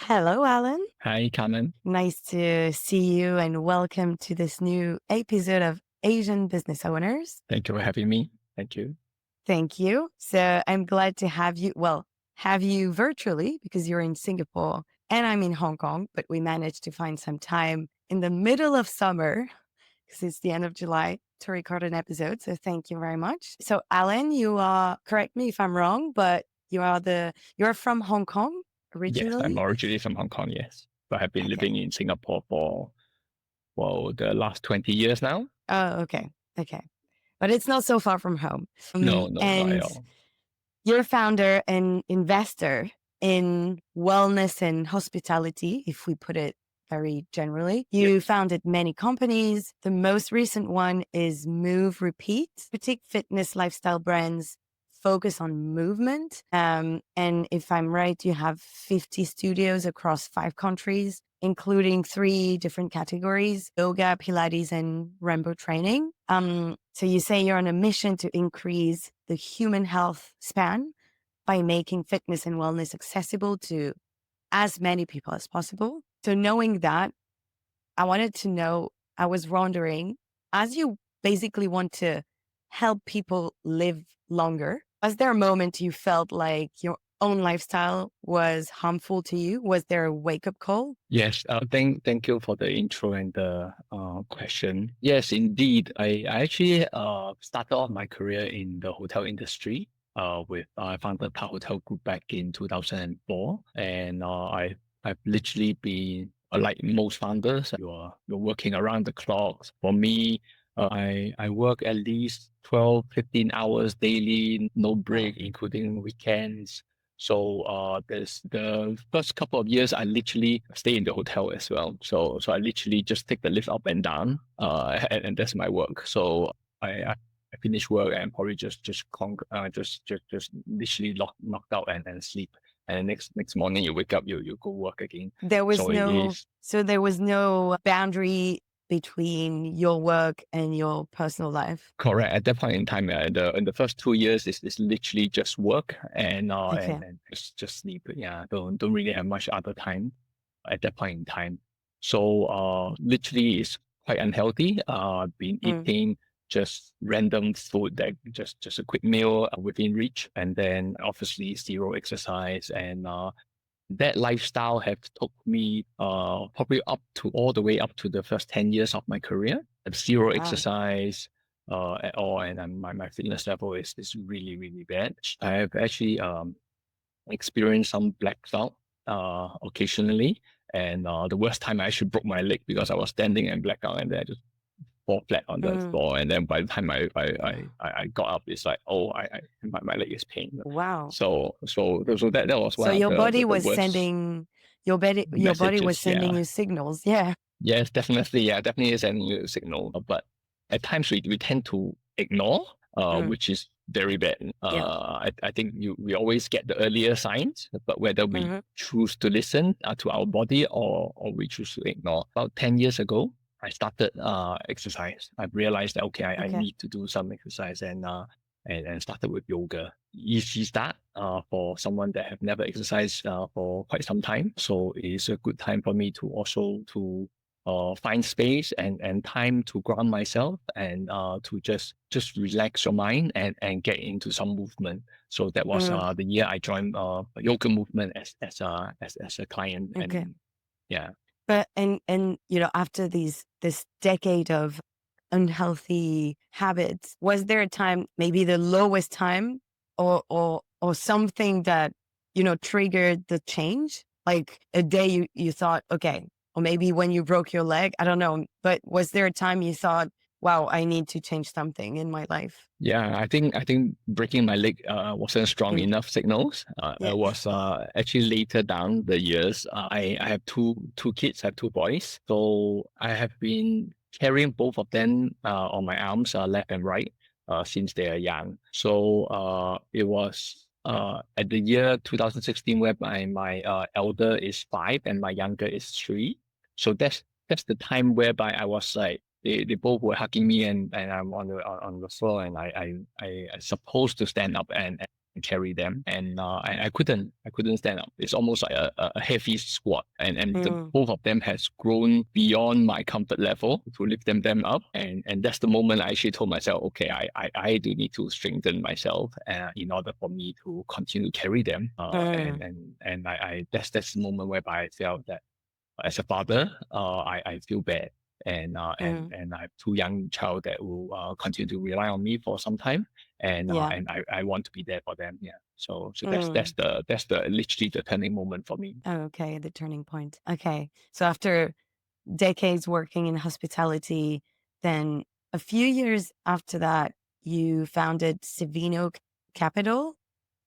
Hello, Alan. Hi, Carmen. Nice to see you and welcome to this new episode of Asian Business Owners. Thank you for having me. Thank you. Thank you. So I'm glad to have you, have you virtually because you're in Singapore and I'm in Hong Kong, but we managed to find some time in the middle of summer because it's the end of July to record an episode. So thank you very much. So Alan, you are, correct me if I'm wrong, but you're from Hong Kong Yes, I'm originally? originally from Hong Kong, yes. But I've been Okay. living in Singapore for, the last 20 years now. Oh, okay. Okay. But it's not so far from home. No, not at And all. you're a founder and investor in wellness and hospitality, if we put it very generally. Yep. You founded many companies. The most recent one is Move Repeat, boutique fitness lifestyle brands focus on movement. And if I'm right, you have 50 studios across 5 countries, including 3 different categories: yoga, Pilates, and Rainbow training. So you say you're on a mission to increase the human health span by making fitness and wellness accessible to as many people as possible. So knowing that, I was wondering, as you basically want to help people live longer, was there a moment you felt like your own lifestyle was harmful to you? Was there a wake-up call? Yes, thank you for the intro and the question. Yes, indeed. I actually started off my career in the hotel industry. I founded Park Hotel Group back in 2004, and I've literally been like most founders. You're working around the clock. For me, I work at least 12, 15 hours daily, no break, including weekends. So there's the first couple of years I literally stay in the hotel as well. So I literally just take the lift up and down, and that's my work. So I finish work and probably just literally knocked out and sleep. And next morning you wake up, you go work again. There was So it is there was no boundary between your work and your personal life. correct at that point in time. In the first 2 years, it's literally just work Okay. and just sleep. Yeah, don't really have much other time at that point in time. So literally it's quite unhealthy. Been Mm. eating just random food that just a quick meal within reach, and then obviously zero exercise, and that lifestyle have took me probably up to all the way up to the first 10 years of my career. Zero Wow. exercise at all, and my fitness level is really, really bad. I have actually experienced some blackout occasionally. And the worst time I actually broke my leg because I was standing and blacked out, and then I just fall flat on the Mm. floor. And then by the time I got up, it's like, oh, my leg is pain. Wow. So that was So one of your body the was worst sending your body was messages. sending Yeah. you signals. Yeah. Yes, definitely. Yeah, definitely is sending you a signal. But at times we tend to ignore, Mm. which is very bad. Yeah. I think we always get the earlier signs, but whether we Mm-hmm. choose to listen to our body or we choose to ignore. About 10 years ago, I started exercise. I realized that, okay, I Okay. need to do some exercise, and started with yoga. Easy start for someone that have never exercised for quite some time. So it's a good time for me to also to find space and time to ground myself, and to just relax your mind and get into some movement. So that was Mm. the year I joined yoga movement as a client. Okay. And yeah. But after this decade of unhealthy habits, was there a time, maybe the lowest time, or something that triggered the change? Like a day you thought, okay, or maybe when you broke your leg, I don't know. But was there a time you thought, wow, I need to change something in my life? Yeah, I think breaking my leg wasn't strong Mm. enough signals. Yeah. It was actually later down the years. I have two kids. I have two boys, so I have been carrying both of them on my arms, left and right, since they are young. So it was at the year 2016 where my elder is 5 and my younger is 3. So that's the time whereby I was like, they both were hugging me, and I'm on the floor, and I supposed to stand up and carry them, and I couldn't stand up. It's almost like a heavy squat, and Mm, both of them has grown beyond my comfort level to lift them up, and that's the moment I actually told myself, okay, I do need to strengthen myself in order for me to continue to carry them, mm, and I that's the moment whereby I felt that as a father, I feel bad. mm. And I have two young child that will continue to rely on me for some time, Yeah. and I want to be there for them. Yeah. So Mm. that's the literally the turning moment for me. Oh, okay, the turning point. Okay. So after decades working in hospitality, then a few years after that, you founded Seveno Capital,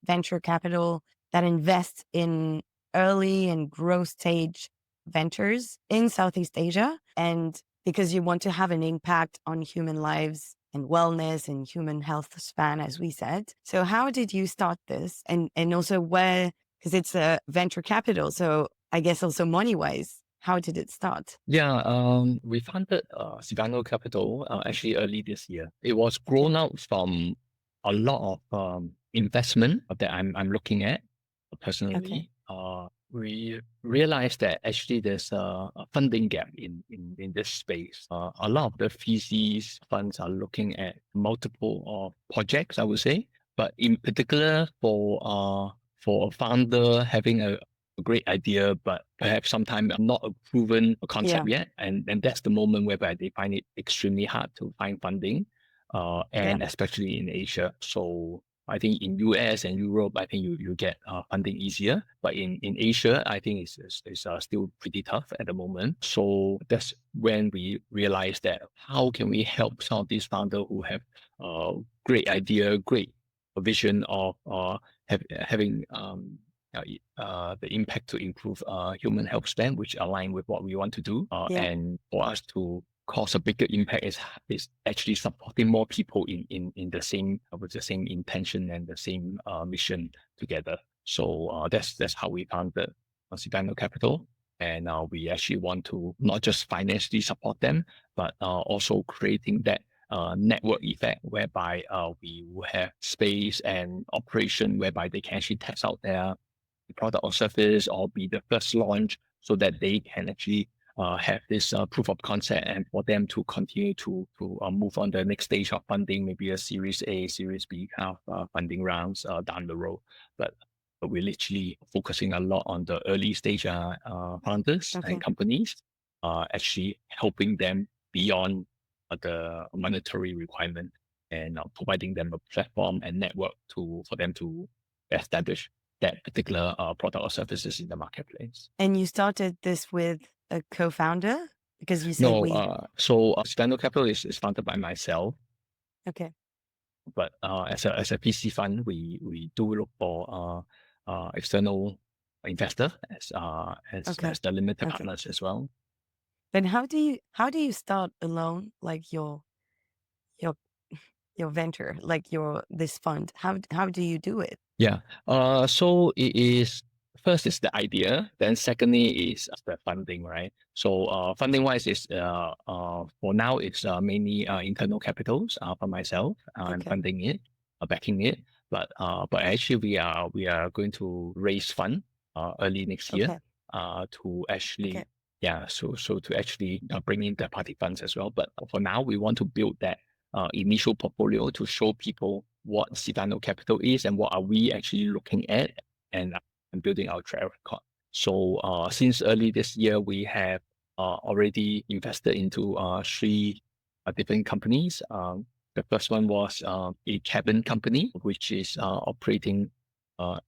venture capital that invests in early and growth stage ventures in Southeast Asia. And because you want to have an impact on human lives and wellness and human health span, as we said. So how did you start this? And also where, because it's a venture capital. So I guess also money wise, how did it start? Yeah, we founded Seveno Capital actually early this year. It was Okay. grown out from a lot of investment that I'm looking at Okay. personally. We realized that actually there's a funding gap in this space. A lot of the VCs funds are looking at multiple projects, I would say, but in particular for a founder having a great idea, but perhaps sometimes not a proven Yeah. concept yet. And that's the moment whereby they find it extremely hard to find funding, Yeah. and especially in Asia. So I think in US and Europe, I think you get funding easier, but in Asia, I think it's still pretty tough at the moment. So that's when we realized that how can we help some of these founders who have great idea, great vision of having the impact to improve human health span, which align with what we want to do. Yeah. And for us to cause a bigger impact is actually supporting more people in the same with the same intention and the same mission together. So that's how we founded Seveno Capital. And we actually want to not just financially support them, but also creating that network effect whereby we will have space and operation whereby they can actually test out their product or service or be the first launch so that they can actually have this proof of concept and for them to continue to move on the next stage of funding, maybe a Series A, Series B kind of funding rounds down the road. But we're literally focusing a lot on the early stage founders and Okay. companies, actually helping them beyond the monetary requirement and providing them a platform and network for them to establish that particular product or services in the marketplace. And you started this with a co-founder because you said No, we. so Seveno Capital is founded by myself, Okay. but as a PC fund, we do look for external investor Okay. as the limited Okay. partners as well. Then how do you start alone like your your venture, like your this fund? How do you do it? Yeah. So it is first is the idea, then secondly is the funding, right? So funding wise is for now it's mainly internal capitals for myself. I'm Okay. funding it, backing it, but actually we are going to raise fund early next year Okay. to Okay. actually so to actually bring in the party funds as well. But for now we want to build that initial portfolio to show people what Seveno Capital is and what are we actually looking at and building our track record. So since early this year, we have already invested into three different companies. The first one was a cabin company, which is operating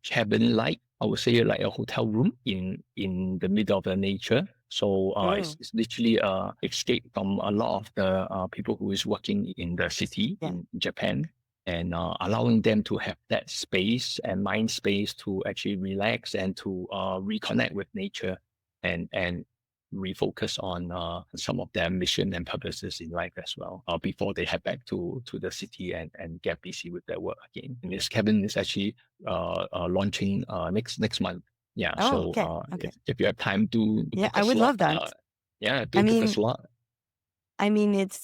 cabin-like, I would say like a hotel room in the middle of the nature. So Mm. it's literally escape from a lot of the people who is working in the city Yeah. in Japan and allowing them to have that space and mind space to actually relax and to reconnect with nature and refocus on some of their mission and purposes in life as well before they head back to the city and get busy with their work again. And this cabin is actually launching next month. Yeah, Oh, so okay. Okay. if you have time, do Yeah, book a I would slot. love that. Yeah, I do book a mean, slot.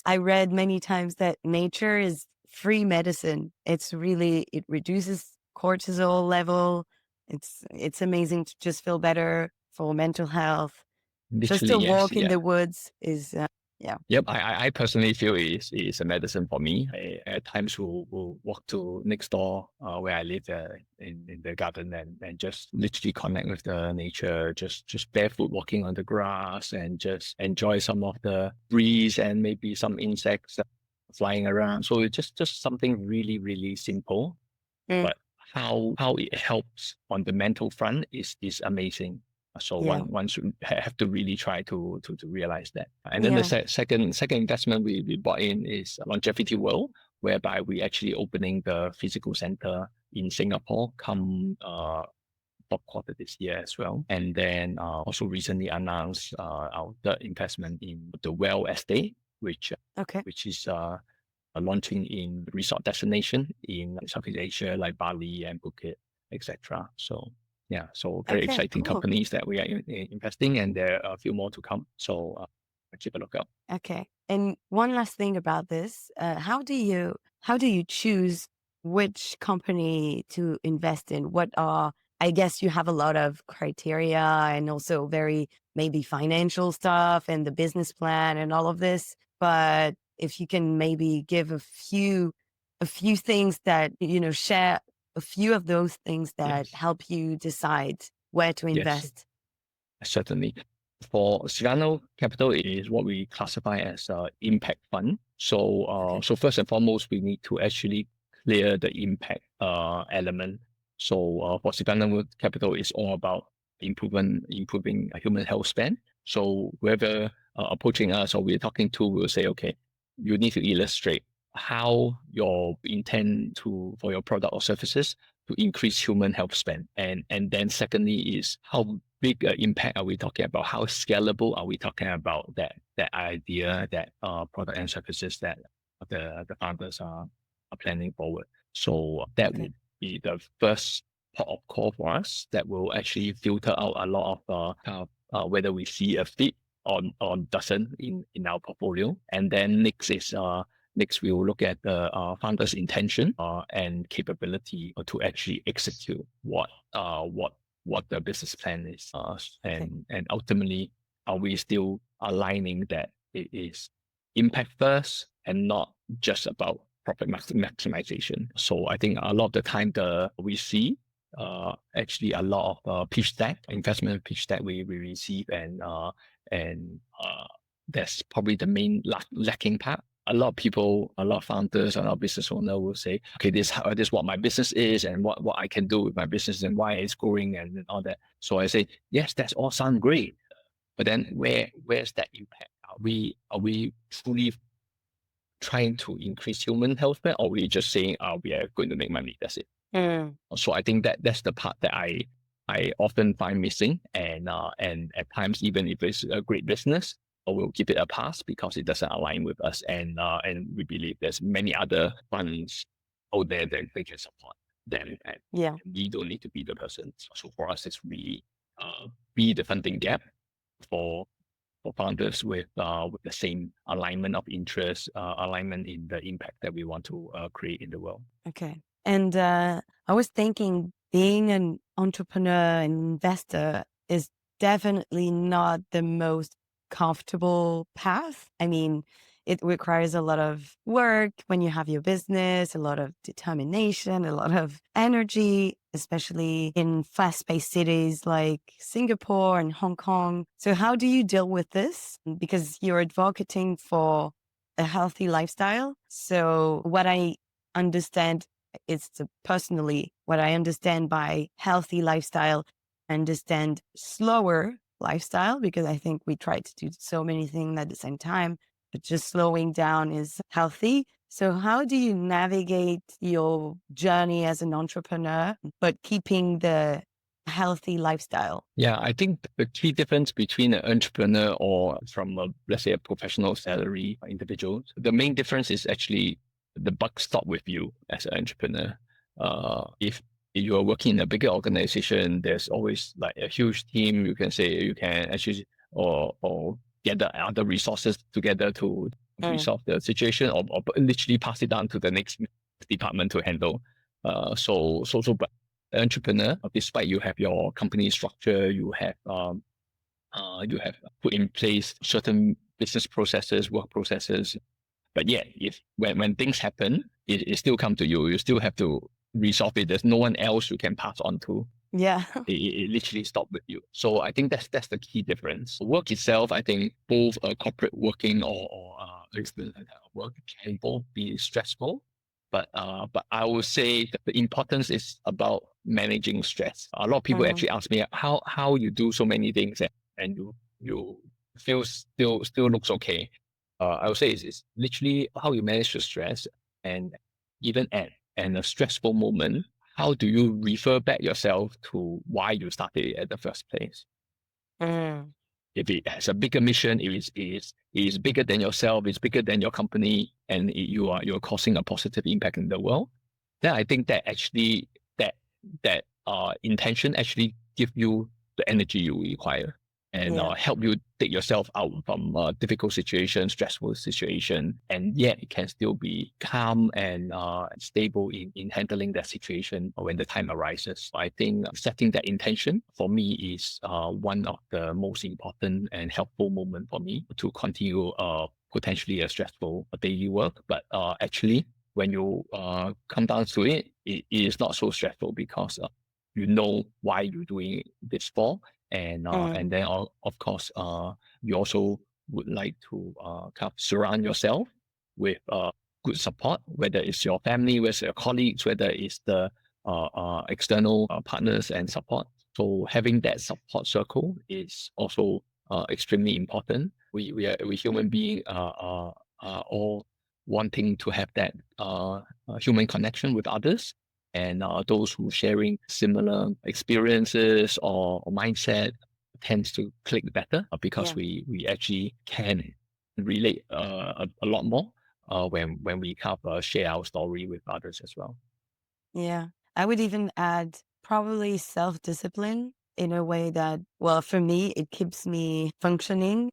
I read many times that nature is free medicine. It reduces cortisol level. It's amazing to just feel better for mental health. Just Literally, a yes, walk in yeah. the woods is, yeah. Yep, I personally feel it's a medicine for me. I at times will walk to next door where I live in the garden and just literally connect with the nature, just barefoot walking on the grass and just enjoy some of the breeze and maybe some insects flying around. So it's just something really, really simple, Mm, but how it helps on the mental front is amazing. So yeah. one should have to really try to realize that. And then the Yeah. second investment we bought in is Longevity World, whereby we actually opening the physical center in Singapore come fourth quarter this year as well. And then also recently announced our third investment in the Well Estate, Okay. which is launching in resort destination in Southeast Asia like Bali and Phuket, etc. So yeah, so very Okay, exciting cool. companies that we are investing, and there are a few more to come. So keep a lookout. Okay. And one last thing about this, how do you choose which company to invest in? What are, I guess you have a lot of criteria and also very maybe financial stuff and the business plan and all of this. But if you can maybe give a few things that, share a few of those things that Yes, help you decide where to yes, invest. certainly. For Seveno Capital, it is what we classify as impact fund. So, Okay. so first and foremost, we need to actually clear the impact element. So, for Seveno Capital, it's all about improving a human health span. So, whoever approaching us or we're talking to will say, okay, you need to illustrate how your intent for your product or services to increase human health span. And then secondly is how big impact are we talking about? How scalable are we talking about that idea, that product and services that the founders are planning forward? So that Okay. would be the first port of call for us that will actually filter out a lot of whether we see a fit or doesn't in our portfolio. And then next, we will look at the founder's intention and capability to actually execute what the business plan is, Okay. and ultimately, are we still aligning that it is impact first and not just about profit maximization? So I think a lot of the time we see actually a lot of pitch deck, investment pitch deck we receive, and that's probably the main lacking part. A lot of people, a lot of founders, a lot of business owners will say, okay, this is what my business is and what I can do with my business and why it's growing and all that. So I say, yes, that's all sound great. But then where's that impact? Are we truly trying to increase human health span, or are we just saying, we are going to make money? That's it. Mm, So I think that's the part that I often find missing, and at times even if it's a great business, or we'll give it a pass because it doesn't align with us, and we believe there's many other funds out there that they can support them, and yeah. we don't need to be the person. So for us, it's really be the funding gap for founders with the same alignment of interest, alignment in the impact that we want to create in the world. Okay. And I was thinking being an entrepreneur and investor is definitely not the most comfortable path. I mean, it requires a lot of work when you have your business, a lot of determination, a lot of energy, especially in fast paced cities like Singapore and Hong Kong. So, how do you deal with this? Because you're advocating for a healthy lifestyle. So, what I understand personally what I understand by healthy lifestyle, understand slower lifestyle, because I think we try to do so many things at the same time, but just slowing down is healthy. So how do you navigate your journey as an entrepreneur, but keeping the healthy lifestyle? Yeah, I think the key difference between an entrepreneur or from let's say a professional salary individual, the main difference is actually the buck stop with you as an entrepreneur. If you are working in a bigger organization, there's always like a huge team. You can say you can actually or get the other resources together to Mm, resolve the situation, or literally pass it down to the next department to handle. But entrepreneur, despite you have your company structure, you have put in place certain business processes, work processes. But yeah, if when things happen, it still come to you. You still have to resolve it. There's no one else you can pass on to. Yeah. It literally stopped with you. So I think that's the key difference. Work itself, I think both corporate working or work can both be stressful. But I would say that the importance is about managing stress. A lot of people Mm, actually ask me how you do so many things and you feel still looks okay. I would say it's literally how you manage the stress, and even at a stressful moment, how do you refer back yourself to why you started it at the first place? mm, If it has a bigger mission, if it is bigger than yourself, it's bigger than your company, and you're causing a positive impact in the world, then I think that actually that intention actually give you the energy you require and yeah. help you take yourself out from a difficult situation, stressful situation, and yet it can still be calm and stable in handling that situation when the time arises. I think setting that intention for me is one of the most important and helpful moment for me to continue potentially a stressful daily work. But actually, when you come down to it, it is not so stressful because you know why you're doing this for, Mm, and then of course you also would like to kind of surround yourself with good support, whether it's your family, whether it's your colleagues, whether it's the external partners and support. So having that support circle is also extremely important. We human being are all wanting to have that human connection with others, and those who sharing similar experiences or mindset tends to click better because yeah. we actually can relate a lot more when we kind of share our story with others as well. Yeah. I would even add probably self-discipline in a way that, well, for me, it keeps me functioning.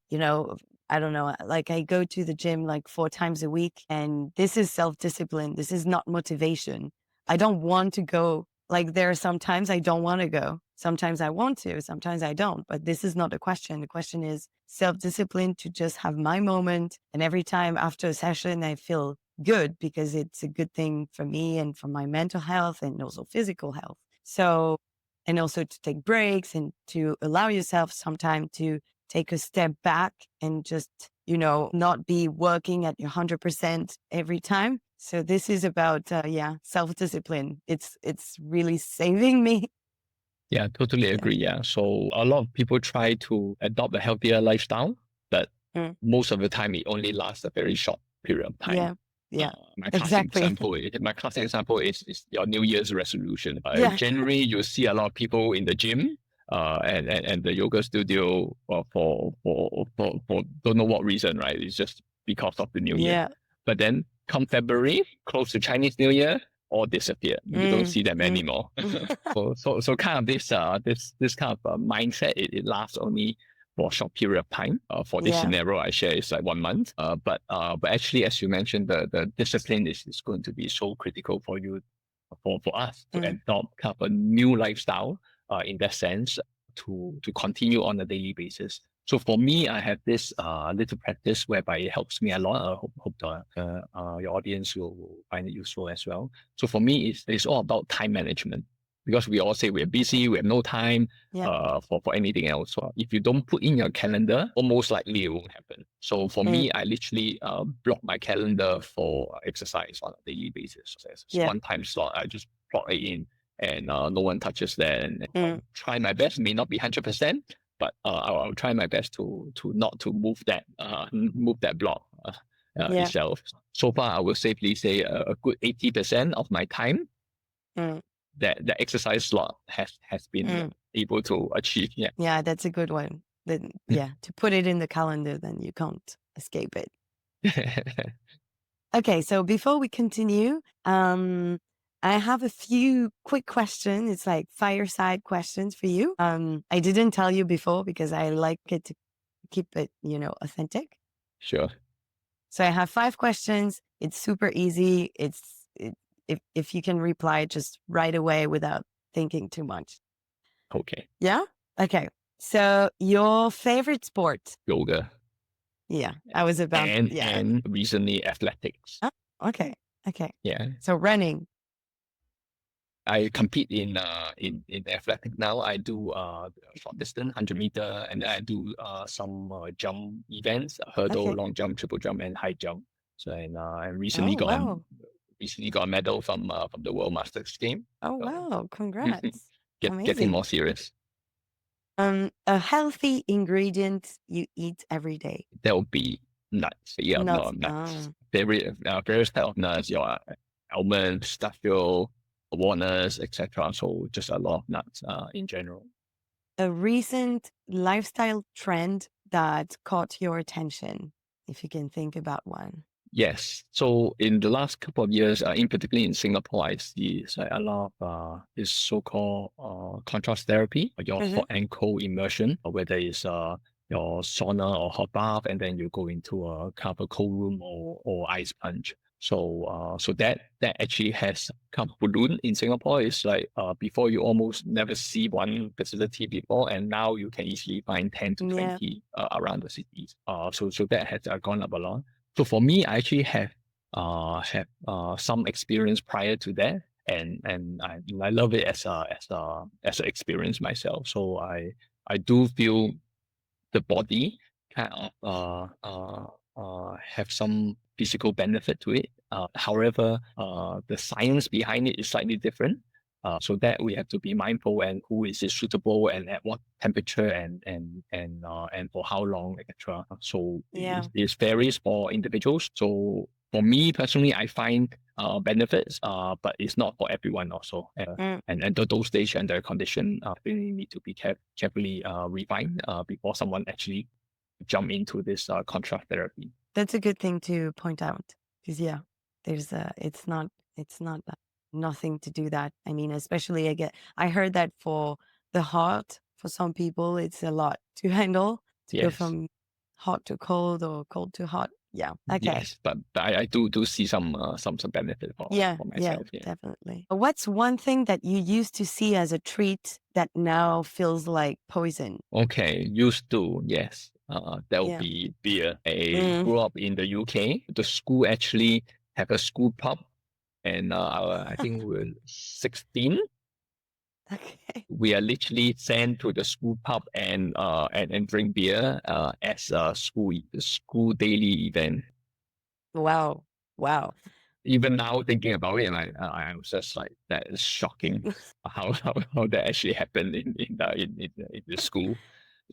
I don't know, like I go to the gym like 4 times a week, and this is self-discipline. This is not motivation. I don't want to go. Like there are sometimes I don't want to go. Sometimes I want to, sometimes I don't. But this is not the question. The question is self-discipline to just have my moment. And every time after a session, I feel good because it's a good thing for me and for my mental health and also physical health. So, and also to take breaks and to allow yourself some time to take a step back and just, not be working at your 100% every time. So this is about, self-discipline. It's really saving me. Yeah, totally Yeah. agree. Yeah. So a lot of people try to adopt a healthier lifestyle, but Mm. most of the time it only lasts a very short period of time. Yeah. Yeah. My classic Exactly. example is your New Year's resolution. In Yeah. January, you see a lot of people in the gym and the yoga studio for don't know what reason, right? It's just because of the New Year. Yeah. But then come February, close to Chinese New Year, all disappear. You don't Mm. see them Mm. anymore. So kind of this kind of mindset, it lasts only for a short period of time. For this Yeah. scenario I share is like 1 month. But actually, as you mentioned, the discipline is going to be so critical for you, for us to Mm. adopt kind of a new lifestyle in that sense to continue on a daily basis. So for me, I have this little practice whereby it helps me a lot. I hope your audience will find it useful as well. So for me, it's all about time management because we all say we're busy, we have no time Yeah. for anything else. So if you don't put in your calendar, almost likely it won't happen. So for Mm. me, I literally block my calendar for exercise on a daily basis. So it's Yeah. one time slot, I just plug it in, and no one touches that. And Mm. I'll try my best. May not be 100%, but I'll try my best to not to move that block Yeah. itself. So far, I will safely say a good 80% of my time Mm. that the exercise slot has been Mm. able to achieve. Yeah. Yeah, that's a good one. Then, yeah, to put it in the calendar, then you can't escape it. Okay, so before we continue, I have a few quick questions. It's like fireside questions for you. I didn't tell you before because I like it to keep it, authentic. Sure. So I have 5 questions. It's super easy. if you can reply just right away without thinking too much. Okay. Yeah? Okay. So your favorite sport? Yoga Yeah, I was about, yeah. and recently athletics. Oh, okay. Okay. Yeah. So running. I compete in athletic now. I do short distance, 100 meter, and then I do some jump events, hurdle, Okay. long jump, triple jump, and high jump. So I Oh, wow. recently got a medal from the World Masters game. Oh, So wow. Congrats. getting Amazing. more serious. A healthy ingredient you eat every day. That will be nuts. Yeah, no Nuts. nuts. Various type of nuts. Your almonds, pistachio, walnuts, etc. So just a lot of nuts in general. A recent lifestyle trend that caught your attention, if you can think about one. Yes. So in the last couple of years, in particular in Singapore, I see a lot of this so-called contrast therapy, or your Mm-hmm. hot and cold immersion, or whether it's your sauna or hot bath, and then you go into a kind of a cold room or ice plunge. So that actually has come balloon in Singapore. It's like before you almost never see one facility before, and now you can easily find 10 to Yeah. 20 around the cities. So that has gone up a lot. So for me, I actually have some experience prior to that, and I love it as an experience myself. So I do feel the body kind of have some physical benefit to it. However, the science behind it is slightly different. So that we have to be mindful, and who is it suitable, and at what temperature, and for how long, etc. So Yeah. it varies for individuals. So for me personally, I find benefits, but it's not for everyone also. Mm. And the dosage and the condition really need to be carefully refined before someone actually jump into this contrast therapy. That's a good thing to point out because yeah, it's not nothing to do that. I mean, especially I heard that for the heart, for some people, it's a lot to handle to go Yes, from hot to cold or cold to hot. Yeah. Okay. yes, but I do see some benefit Yeah. for Yeah. myself. Yeah. Definitely. What's one thing that you used to see as a treat that now feels like poison? Okay, used to, yes. That would Yeah. be beer. I Mm. grew up in the UK. The school actually have a school pub, and I think we're 16. Okay. We are literally sent to the school pub and drink beer as a school daily event. Wow. Wow. Even now thinking about it, I was just like, that is shocking how that actually happened in the school.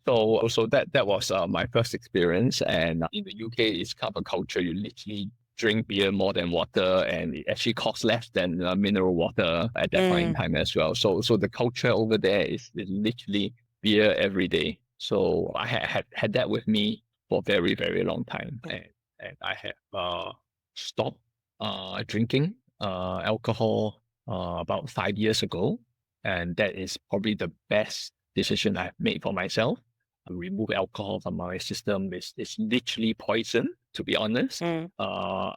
So that was my first experience, and in the UK, it's kind of a culture. You literally drink beer more than water, and it actually costs less than mineral water at that point in Mm. time as well. So the culture over there is literally beer every day. So I had that with me for a very very long time, and I have stopped drinking alcohol about 5 years ago, and that is probably the best decision I've made for myself. Remove alcohol from my system is literally poison, to be honest. Mm.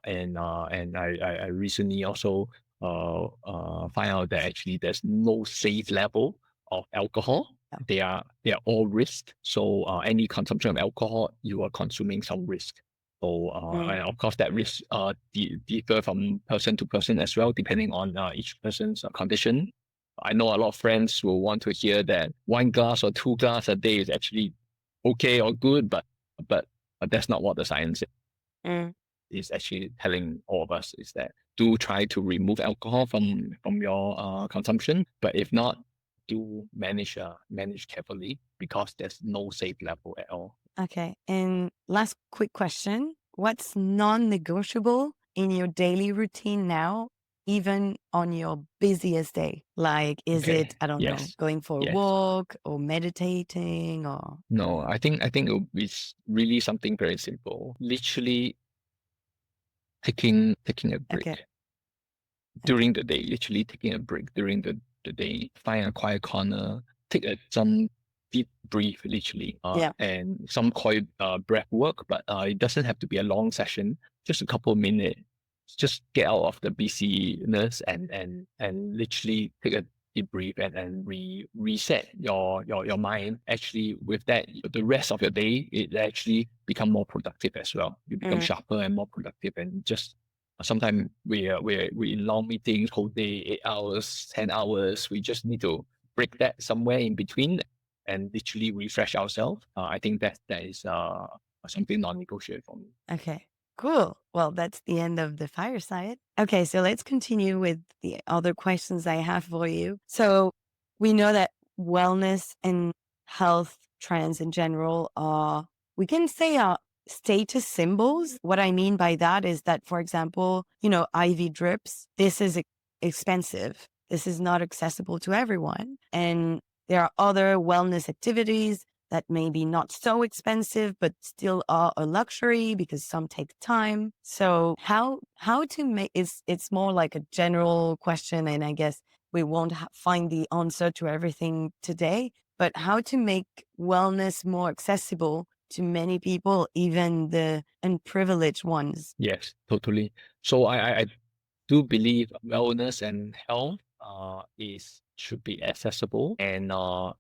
And I recently also find out that actually there's no safe level of alcohol. Yeah. They are all risk. So any consumption of alcohol, you are consuming some risk. So Mm. and of course that risk differ from person to person as well, depending on each person's condition. I know a lot of friends will want to hear that 1 glass or 2 glass a day is actually okay or good, but that's not what the science Mm. is actually telling all of us. Is that do try to remove alcohol from your consumption, but if not, do manage carefully, because there's no safe level at all. Okay. And last quick question. What's non-negotiable in your daily routine now, even on your busiest day? Like, is Okay. it, I don't know, Yes. going for a Yes. walk or meditating or No, I think it's really something very simple. Literally taking a okay. break Okay. during the day. Literally taking a break during the day. Find a quiet corner. Take some deep breath. Literally. Yeah. And some quiet breath work, but it doesn't have to be a long session. Just a couple of minutes. just get out of the busyness and literally take a deep breath and reset your mind. Actually, with that, the rest of your day, it actually become more productive as well. You become Mm, sharper and more productive, and just sometimes we in long meetings whole day, 8 hours, 10 hours. We just need to break that somewhere in between and literally refresh ourselves. I think that is something non-negotiable for me. okay, cool. Well, that's the end of the fireside. Okay, so let's continue with the other questions I have for you. So we know that wellness and health trends in general are, we can say, are status symbols. What I mean by that is that, for example, IV drips, this is expensive. This is not accessible to everyone. And there are other wellness activities that may be not so expensive, but still are a luxury because some take time. So how to make, it's more like a general question, and I guess we won't find the answer to everything today. But how to make wellness more accessible to many people, even the unprivileged ones. Yes, totally. So I do believe wellness and health is should be accessible and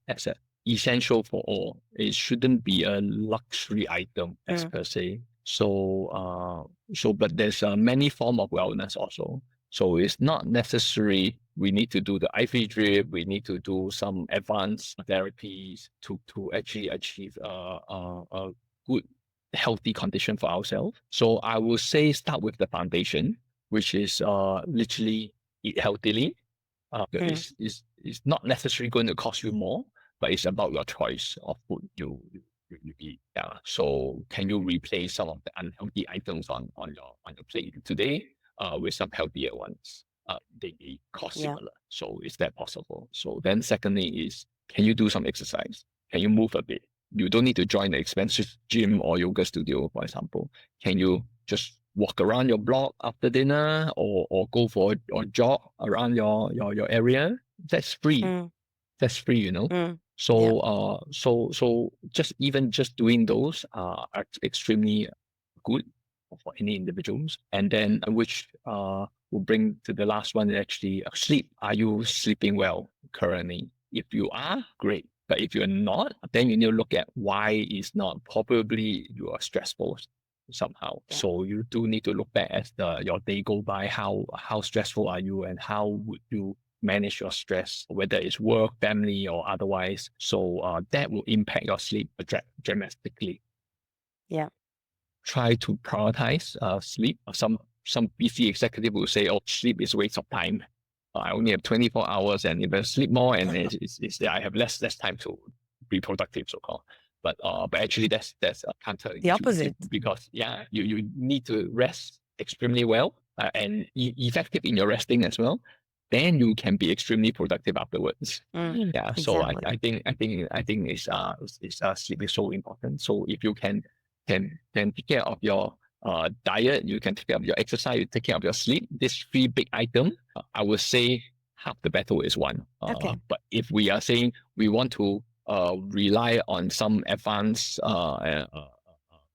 as essential for all. It shouldn't be a luxury item as Mm, per se. So but there's many form of wellness also. So it's not necessary we need to do the IV drip. We need to do some advanced therapies to actually achieve a good healthy condition for ourselves. So I will say start with the foundation, which is literally eat healthily. mm, It's not necessarily going to cost you more, but it's about your choice of food you eat. Yeah. So can you replace some of the unhealthy items on your plate today with some healthier ones? They cost yeah. similar. So is that possible? So then secondly is can you do some exercise? Can you move a bit? You don't need to join the expensive gym or yoga studio, for example. Can you just walk around your block after dinner or go for a jog around your area? That's free. Mm, That's free, you know. mm, yeah. So just doing those are extremely good for any individuals. And then which will bring to the last one actually sleep. Are you sleeping well currently? If you are, great. But if you're not, then you need to look at why it's not. Probably you are stressful somehow. Yeah. So you do need to look back as your day go by. How stressful are you, and how would you manage your stress, whether it's work, family, or otherwise. So that will impact your sleep dramatically. Yeah. Try to prioritize sleep. Some busy executive will say, "Oh, sleep is a waste of time. I only have 24 hours, and if I sleep more, and I have less time to be productive, so called." But actually, that's The counterintuitive opposite. because yeah, you need to rest extremely well and effective in your resting as well. Then you can be extremely productive afterwards. Mm, Yeah, so exactly. I think sleep is so important. So if you can take care of your diet, you can take care of your exercise, you take care of your sleep. These three big items, I would say half the battle is won. Okay. But if we are saying we want to rely on some advanced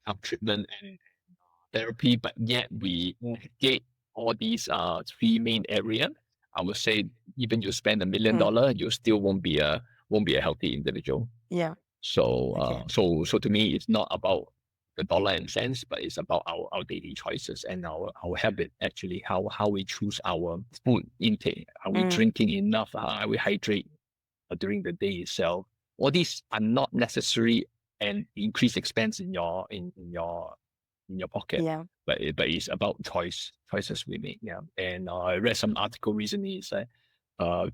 health treatment and therapy, but yet we negate all these three main areas, I would say even you spend $1 million, Mm, you still won't be a healthy individual. yeah. So, Okay. so to me, it's not about the dollar and cents, but it's about our daily choices and our habit. Actually, how we choose our food intake. Are we Mm, drinking enough? Are we hydrate during the day itself? All these are not necessary and increase expense in your pocket, yeah. but it's about choices we make. Yeah, and I read some article recently. It's like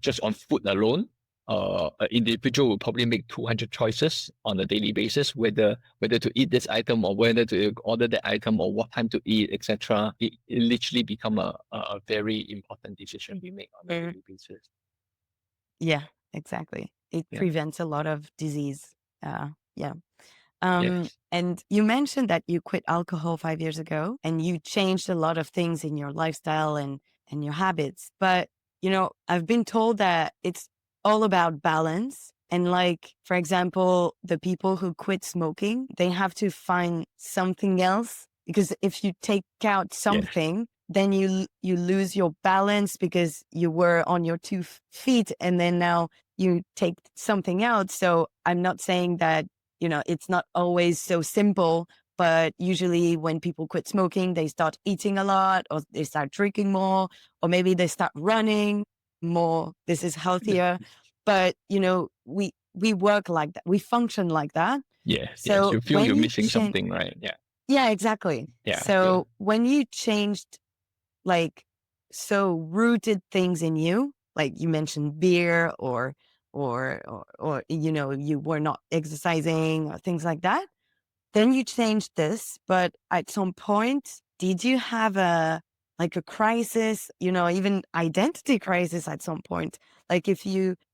just on food alone, an individual will probably make 200 choices on a daily basis, whether to eat this item or whether to order that item or what time to eat, etc. It literally become a very important decision we make on a Mm, daily basis. yeah. Exactly. It Yeah. prevents a lot of disease. Yeah. Yes. And you mentioned that you quit alcohol 5 years ago and you changed a lot of things in your lifestyle and your habits. But, I've been told that it's all about balance. And like, for example, the people who quit smoking, they have to find something else because if you take out Yes. something, then you lose your balance because you were on your two feet, and then now you take something out. So I'm not saying that, it's not always so simple, but usually when people quit smoking, they start eating a lot, or they start drinking more, or maybe they start running more. This is healthier. But we work like that, we function like that. Yes. So You feel when you're you missing change, something, right? yeah, exactly. Good. So when you changed, like, so rooted things in you, like you mentioned beer, or you were not exercising or things like that, then you changed this. But at some point, did you have a crisis, even identity crisis at some point? Like,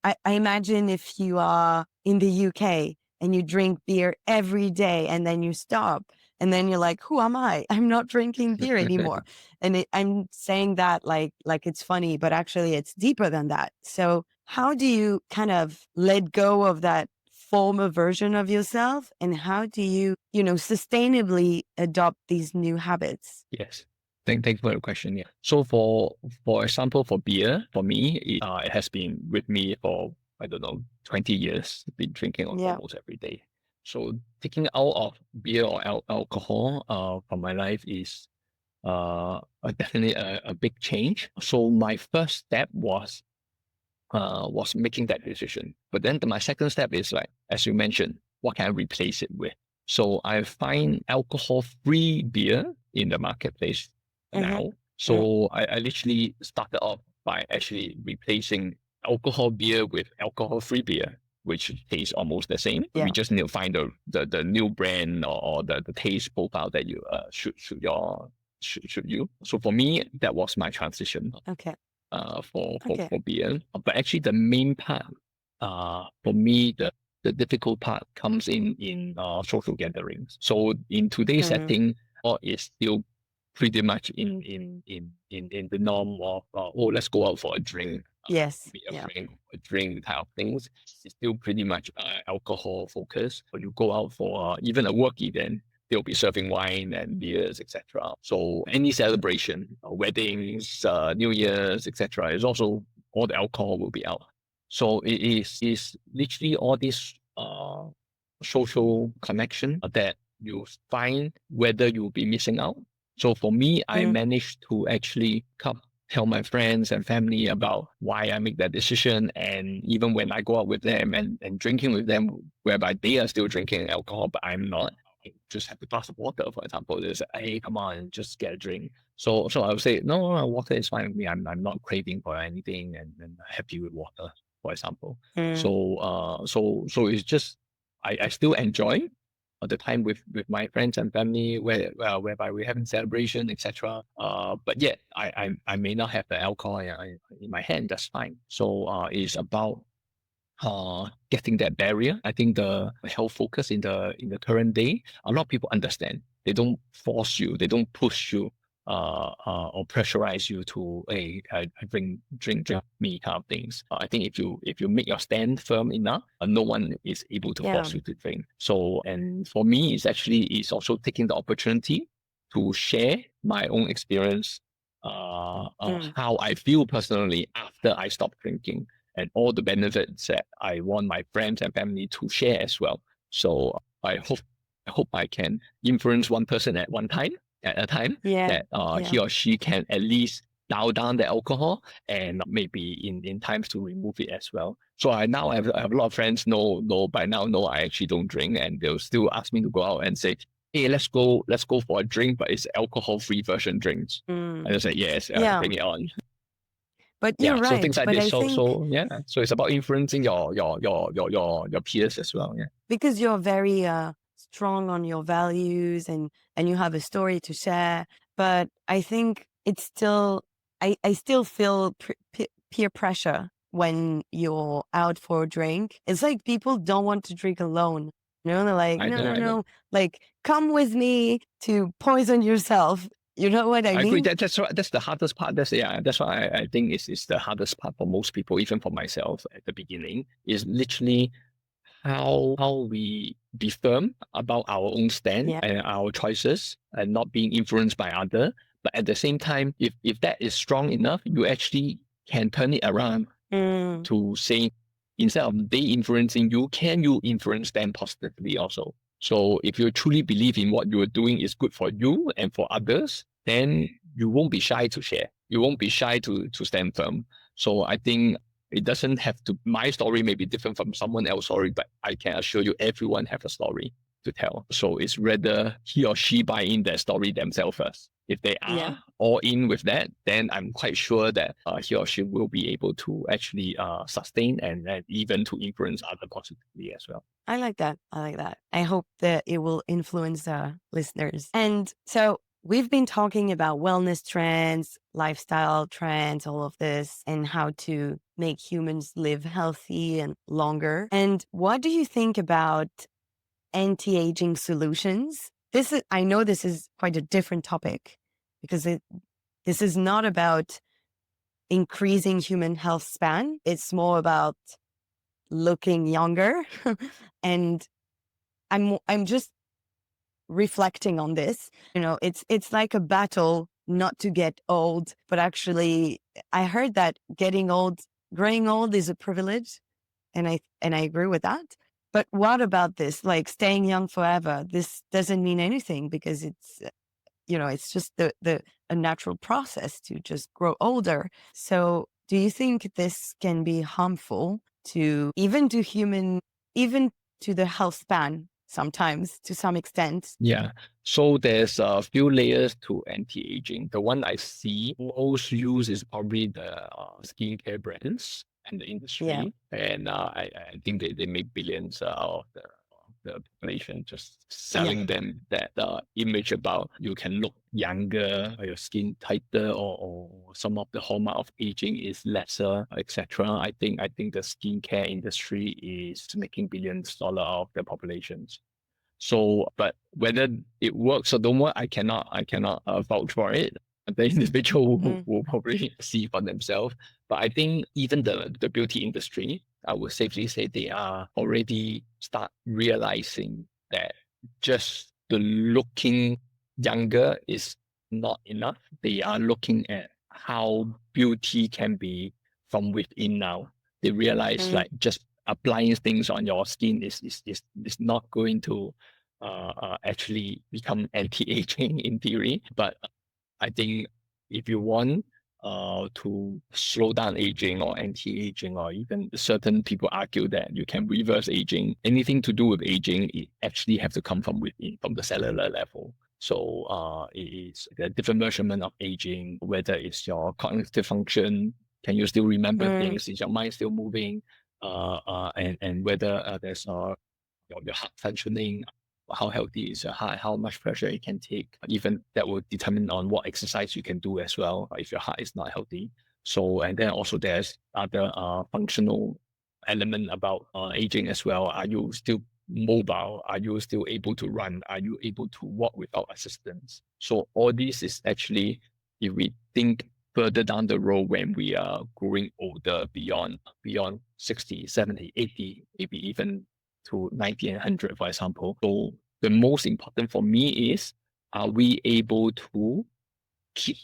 I imagine if you are in the UK and you drink beer every day and then you stop, and then you're like, who am I? I'm not drinking beer anymore. And I'm saying that like it's funny, but actually it's deeper than that. So how do you kind of let go of that former version of yourself, and how do you, sustainably adopt these new habits? Yes. Thank you for the question. Yeah. So for example, for beer, for me, it has been with me for, I don't know, 20 years. Been drinking Yeah. almost every day. So taking out of beer or alcohol from my life is definitely a big change. So my first step was making that decision. But then my second step is, like, as you mentioned, what can I replace it with? So I find alcohol-free beer in the marketplace Mm-hmm. now. So I literally started off by actually replacing alcohol beer with alcohol-free beer, which tastes almost the same. We Yeah. just need to find the new brand, or the taste profile that you should you. So for me, that was my transition Okay. for Okay. beer. But actually, the main part, for me, the difficult part comes in social gatherings. So in today's Mm. setting, or is still pretty much in the norm of, oh, let's go out for a drink, Yes. be a Yeah. friend, a drink type of things. It's still pretty much alcohol focused. Or you go out for even a work event, they'll be serving wine and beers, etc. So any celebration, weddings, New Year's, etc., is also all the alcohol will be out. So it is literally all this social connection that you find whether you'll be missing out. So for me, I Mm. managed to actually tell my friends and family about why I make that decision. And even when I go out with them and drinking with them, whereby they are still drinking alcohol, but I'm not, I just have a glass of water, for example. They say, hey, come on, just get a drink. So I would say, no, water is fine with me. I'm not craving for anything, and happy with water, for example. Mm. So it's just, I still enjoy the time with my friends and family, whereby we're having celebration, etc. But yet I may not have the alcohol in my hand. That's fine. So it's about getting that barrier. I think the health focus in the current day, a lot of people understand. They don't force you. They don't push you. Or pressurize you to, hey, drink me kind of things. I think if you make your stand firm enough, no one is able to Yeah. force you to drink. So, and for me, it's also taking the opportunity to share my own experience, Mm. how I feel personally after I stopped drinking, and all the benefits that I want my friends and family to share as well. So I hope I can influence one person at a time, Yeah. that Yeah. he or she can at least dial down the alcohol, and maybe in times to remove it as well. So I have a lot of friends know by now know I actually don't drink, and they'll still ask me to go out and say, hey, let's go for a drink, but it's alcohol free version drinks. Mm. And I say, yes, Yeah. bring it on. But you're Yeah, so right. things like But this. I think So yeah, so it's about influencing your peers as well. Yeah. because you're very strong on your values, and you have a story to share, but I think it's still, I still feel peer pressure when you're out for a drink. It's like people don't want to drink alone. They're like, I no, know, no, I know. no, like, come with me to poison yourself. You know what I I agree. mean? That's the hardest part. That's why I think it's the hardest part for most people, even for myself at the beginning, is literally how we be firm about our own stand Yeah. and our choices, and not being influenced by other, But at the same time, if that is strong enough, you actually can turn it around Mm. to say, instead of they influencing you, can you influence them positively also? So if you truly believe in what you're doing is good for you and for others, then you won't be shy to share. You won't be shy to stand firm. So I think it doesn't have to, my story may be different from someone else's story, but I can assure you everyone have a story to tell. So it's rather he or she buy in their story themselves first. If they Yeah. are all in with that, then I'm quite sure that he or she will be able to actually sustain and even to influence other positively as well. I like that. I like that. I hope that it will influence listeners. And so we've been talking about wellness trends, lifestyle trends, all of this, and how to make humans live healthy and longer. And what do you think about anti-aging solutions? I know this is quite a different topic because this is not about increasing human health span. It's more about looking younger. And I'm just reflecting on this. It's like a battle not to get old, but actually I heard that growing old is a privilege, and I agree with that. But what about this? Like staying young forever? This doesn't mean anything because it's just a natural process to just grow older. So do you think this can be harmful to even to the health span sometimes to some extent? Yeah. So there's a few layers to anti-aging. The one I see most used is probably the skincare brands and the Yeah. industry. And I think they make billions out of the population just Yeah. selling them that image about you can look younger, or your skin tighter, or some of the hallmark of aging is lesser, etc. I think the skincare industry is making billions of dollars out of the populations. So, but whether it works or don't work, I cannot vouch for it. The individual will, Mm, will probably see for themselves. But I think even the beauty industry, I would safely say they are already start realizing that just the looking younger is not enough. They are looking at how beauty can be from within now. They realize mm, like just applying things on your skin is not going to actually become anti-aging in theory. But I think if you want to slow down aging or anti-aging, or even certain people argue that you can reverse aging, anything to do with aging, it actually have to come from within, from the cellular level. So it is a different measurement of aging, whether it's your cognitive function, can you still remember mm. things, is your mind still moving, and whether there's your heart functioning, how healthy is your heart, how much pressure it can take. Even that will determine on what exercise you can do as well if your heart is not healthy. So, and then also there's other functional element about aging as well. Are you still mobile? Are you still able to run? Are you able to walk without assistance? So all this is actually, if we think further down the road when we are growing older beyond 60, 70, 80, maybe even to 90 and 100, for example. So the most important for me is, are we able to keep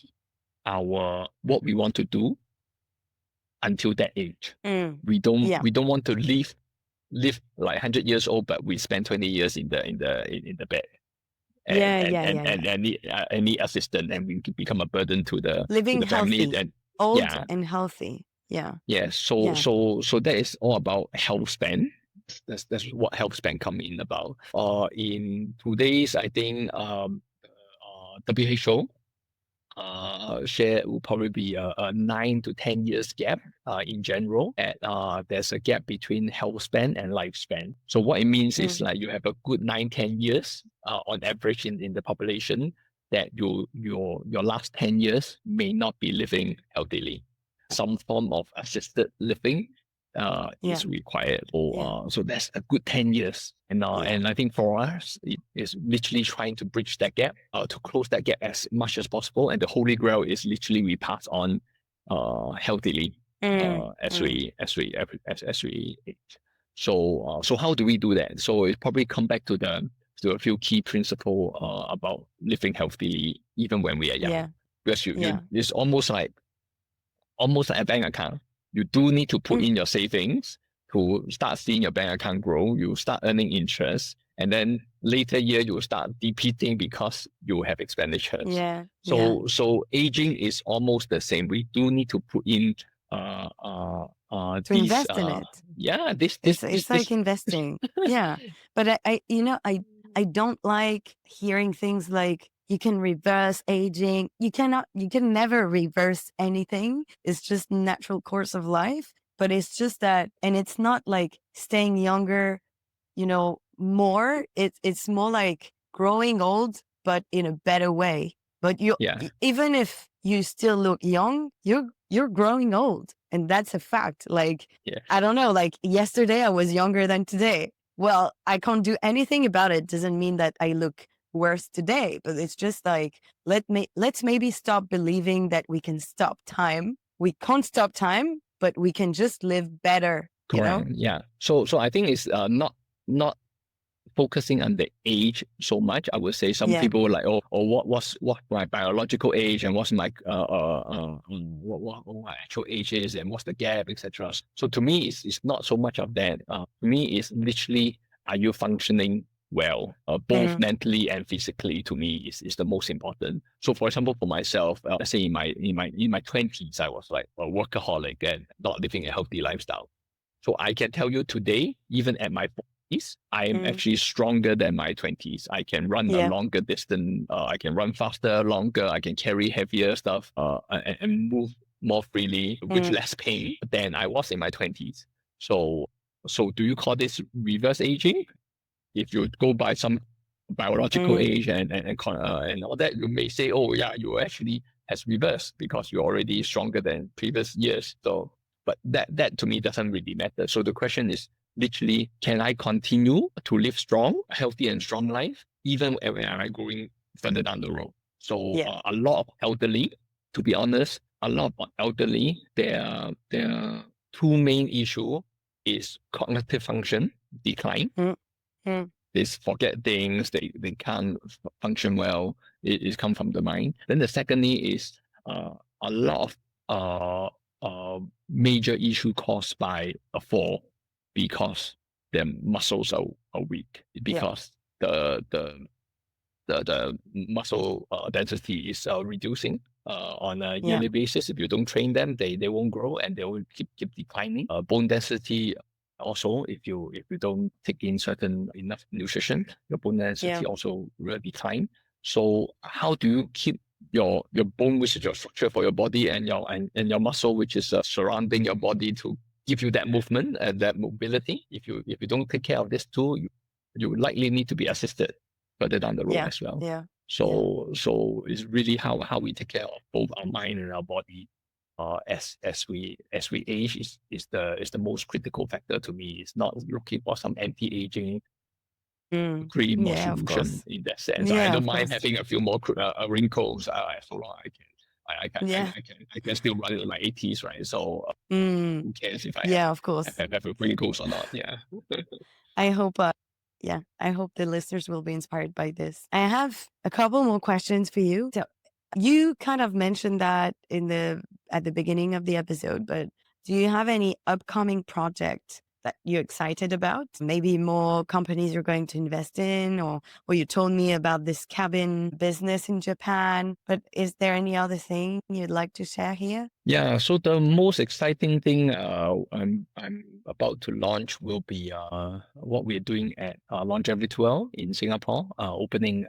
our what we want to do until that age? Mm. We don't Yeah. we don't want to live like 100 years old, but we spend 20 years in the bed and Yeah, and yeah, and yeah, yeah. and, and need assistance, and we become a burden to Living the family. healthy, And old yeah, and healthy. Yeah. yeah. So Yeah. so that is all about health span. That's what health span come in about. In today's, I think WHO share will probably be a 9 to 10 years gap in general. At there's a gap between health span and lifespan. So what it means is Mm. like you have a good 9, 10 years on average in the population, that your last 10 years may not be living healthily. Some form of assisted living Yeah. is required. So, Yeah. so that's a good 10 years, and Yeah. I think for us, it is literally trying to bridge that gap, to close that gap as much as possible. And the holy grail is literally we pass on healthily Mm. Mm. as we age. So so how do we do that? So it probably come back to a few key principle about living healthily even when we are young. Yeah. because Yeah. it's almost like a bank account. You do need to put Mm, in your savings to start seeing your bank account grow. You start earning interest, and then later year you will start depleting because you have expenditures. yeah. Yeah. So aging is almost the same. We do need to put in To these invest in it. yeah It's like investing. Yeah. But I don't like hearing things like you can reverse aging. You can never reverse anything. It's just natural course of life. But it's just that, and it's not like staying younger, more. It's more like growing old, but in a better way. But yeah even if you still look young, you're growing old. And that's a fact. Like, yeah I don't know, like yesterday I was younger than today. Well, I can't do anything about it. Doesn't mean that I look worse today, but it's just like let's maybe stop believing that we can stop time. We can't stop time, but we can just live better, correct yeah. So I think it's not focusing on the age so much. I would say some Yeah. people like, oh, what my biological age and what's my what my actual age is and what's the gap, etc. So to me, it's not so much of that. To me, it's literally, are you functioning well, both Mm, mentally and physically? To me, is the most important. So, for example, for myself, let's say in my 20s, I was like a workaholic and not living a healthy lifestyle. So I can tell you today, even at my 40s, I am mm, actually stronger than my 20s. I can run a yeah. longer distance. I can run faster, longer. I can carry heavier stuff and move more freely with Mm, less pain than I was in my 20s. So, so do you call this reverse aging? If you go by some biological mm, age and all that, you may say, oh yeah, you actually has reversed because you're already stronger than previous years. So, but that to me doesn't really matter. So the question is literally, can I continue to live strong, healthy and strong life, even when I'm going further down the road? So yeah. a lot of elderly, to be honest, a lot of elderly, their two main issue is cognitive function decline. Mm, mm, They forget things, they can't function well. It come from the mind. Then the secondly is a lot of major issue caused by a fall because their muscles are weak, yeah. because the muscle density is reducing on a Yeah. yearly basis. If you don't train them, they won't grow and they will keep declining. Bone density also, if you don't take in certain enough nutrition, your bone Yeah. density also will decline. So how do you keep your bone, which is your structure for your body, and your muscle, which is surrounding your body to give you that movement and that mobility? If you don't take care of this too, you likely need to be assisted further down the road Yeah. as well. Yeah. Yeah. So it's really how we take care of both our mind and our body as we age is the most critical factor to me. It's not looking for some anti-aging Mm, cream or yeah, of solution course. in that sense. I Yeah, don't of mind course. having a few more wrinkles so long I can. Yeah. I can still run in my 80s, right? So Mm, who cares if I yeah, of course. have wrinkles or not? Yeah. I hope, yeah, I hope the listeners will be inspired by this. I have a couple more questions for you. So you kind of mentioned that at the beginning of the episode, but do you have any upcoming project that you're excited about? Maybe more companies you're going to invest in, or you told me about this cabin business in Japan, but is there any other thing you'd like to share here? Yeah, so the most exciting thing I'm about to launch will be what we're doing at Longevity 12 in Singapore, opening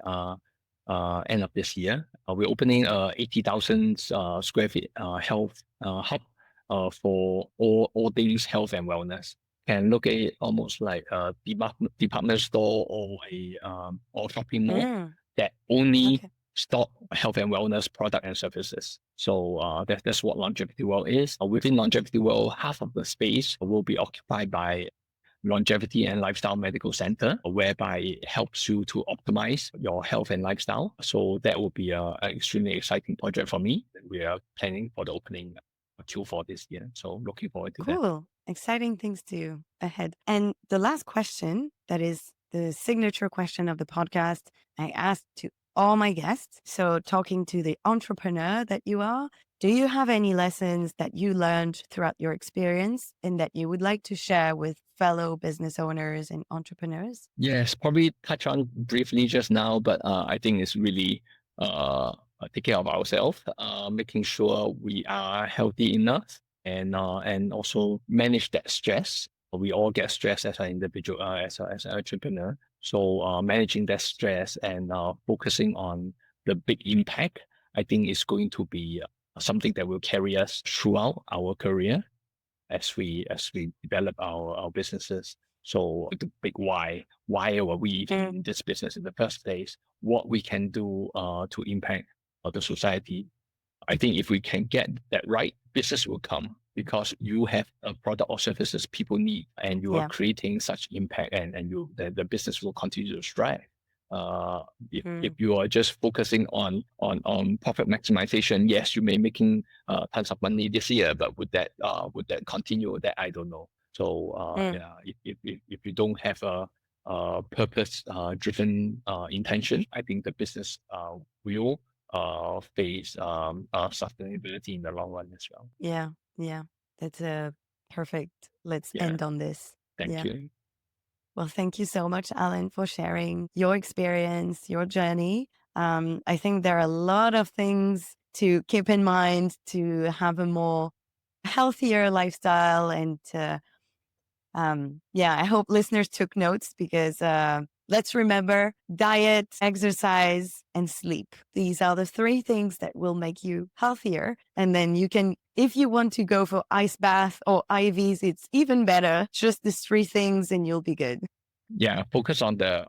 end of this year. We're opening 80,000 square feet health hub for all things health and wellness. Can look at it almost like a department store or shopping mall Mm, that only okay. stock health and wellness product and services. So that's what Longevity World is. Within Longevity World, half of the space will be occupied by Longevity and Lifestyle Medical Center, whereby it helps you to optimize your health and lifestyle. So that will be an extremely exciting project for me. We are planning for the opening Q4 this year. So looking forward to that. Cool. Exciting things to ahead. And the last question, that is the signature question of the podcast, I asked to all my guests. So, talking to the entrepreneur that you are, do you have any lessons that you learned throughout your experience and that you would like to share with fellow business owners and entrepreneurs? Yes, probably touch on briefly just now, but I think it's really take care of ourselves, making sure we are healthy enough, and also manage that stress. We all get stressed as an individual, as an entrepreneur. So managing that stress and focusing on the big impact, I think is going to be something that will carry us throughout our career as we develop our businesses. So the big why are we in this business in the first place? What we can do to impact the society. I think if we can get that right, business will come because you have a product or services people need, and you are Yeah. creating such impact, and the business will continue to strive. Uh, if Mm. you are just focusing on profit maximization, yes, you may making tons of money this year, but would that continue? That I don't know. So Mm. yeah, if you don't have a purpose driven intention, I think the business will face sustainability in the long run as well. Yeah. Yeah. That's a perfect. Let's Yeah, end on this. thank Yeah. you. Well, thank you so much, Alan, for sharing your experience, your journey. I think there are a lot of things to keep in mind to have a more healthier lifestyle. And yeah, I hope listeners took notes because let's remember diet, exercise, and sleep. These are the three things that will make you healthier. And then you can, if you want to go for ice bath or IVs, it's even better. Just these three things and you'll be good. Yeah, focus on the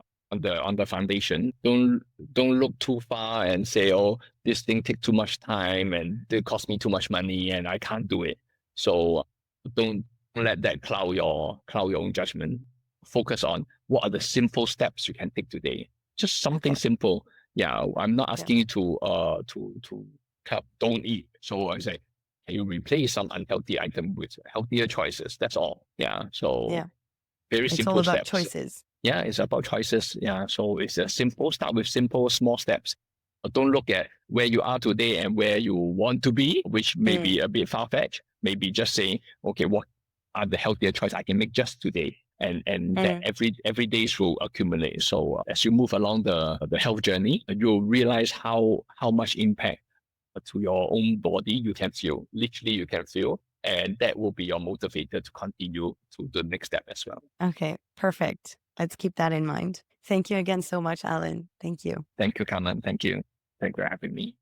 foundation. Don't look too far and say, oh, this thing take too much time and it cost me too much money and I can't do it. So don't let that cloud your own judgment. Focus on what are the simple steps you can take today. Just something Okay. simple. Yeah, I'm not Yeah. asking you to cut, don't eat. So I say, can you replace some unhealthy item with healthier choices? That's all. Yeah. So Yeah. very It's all simple about steps. choices. Yeah, it's about choices. Yeah, so it's a simple. Start with simple, small steps. Don't look at where you are today and where you want to be, which may Mm, be a bit far fetched. Maybe just saying, okay, what are the healthier choices I can make just today, and that mm. every day will accumulate. So as you move along the health journey, you'll realize how much impact to your own body you can feel. Literally, you can feel, and that will be your motivator to continue to the next step as well. Okay. Perfect. Let's keep that in mind. Thank you again so much, Alan. Thank you. Thank you, Carmen. Thank you. Thanks for having me.